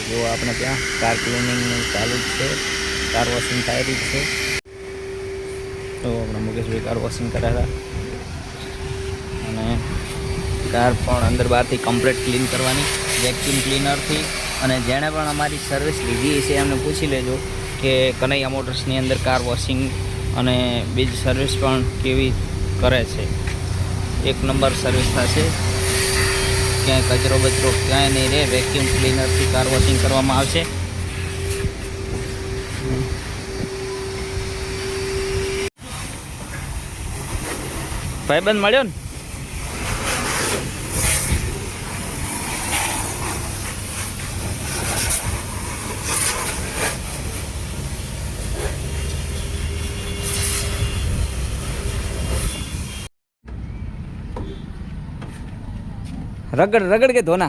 જો આપણે ત્યાં કાર ક્લિનિંગનું ચાલુ જ છે, કાર વોશિંગ થાય જ છે. તો આપણે મુકેશભાઈ કાર વોશિંગ કરાવ્યા અને કાર પણ અંદર બહારથી કમ્પ્લીટ ક્લીન કરવાની વેક્યુમ ક્લીનરથી. અને જેણે પણ અમારી સર્વિસ લીધી છે એમને પૂછી લેજો કે કનૈયા મોટર્સની અંદર કાર વોશિંગ અને બીજી સર્વિસ પણ કેવી કરે છે. એક નંબર સર્વિસ થશે, ક્યાંય કચરો બચરો ક્યાંય નહીં રહે. વેક્યુમ ક્લીનરથી કાર વોશિંગ કરવામાં આવશે. ભાઈબંધ મળ્યો ને? रगड़ रगड़ के धोना.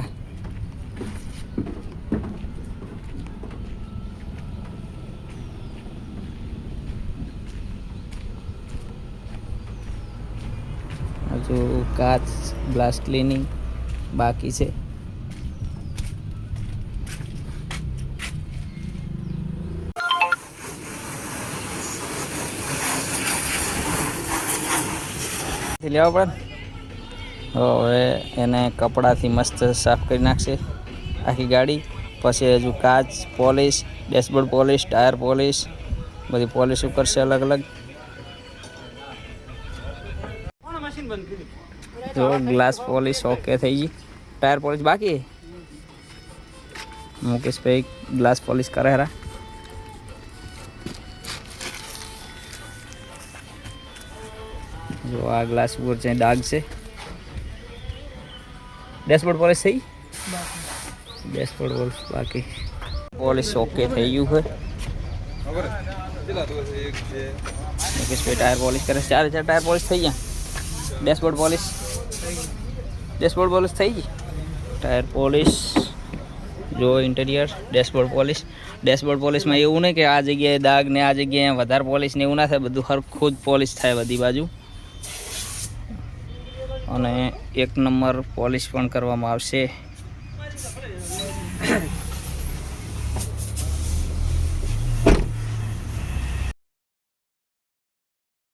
जो कांच ग्लास क्लीनिंग बाकी है. लेवा पड़े. હવે એને કપડાથી મસ્ત સાફ કરી નાખશે આખી ગાડી. પછી હજુ કાચ polish, dashboard polish, tyre polish બધી પોલિશ કરશે અલગ અલગ. તો ગ્લાસ પોલિશ ઓકે થઈ ગઈ, ટાયર પોલિશ બાકી. મુકેશભાઈ ગ્લાસ પોલિશ કરે હરા. જો આ ગ્લાસ બોર્ડ છે ડાઘ છે. ડેશબોર્ડ પોલિશ થઈ, ડેશબોર્ડ પોલિશ બાકી. પોલિશ ઓકે થઈ ગયું છે. મુકેશભાઈ ટાયર પોલિશ કરે. 4 ટાયર પોલિશ થઈ ગયા. ડેશબોર્ડ પોલિશ, ડેશબોર્ડ પોલિશ થઈ ગઈ. ટાયર પોલિશ, જો ઇન્ટિરિયર ડેશબોર્ડ પોલિશ. ડેશબોર્ડ પોલિશમાં એવું નહીં કે આ જગ્યાએ દાગ ને આ જગ્યાએ વધારે પોલિશ ને એવું ના થાય, બધું હરખું જ પોલિશ થાય બધી બાજુ. અને એક નંબર પોલિશ પણ કરવામાં આવશે.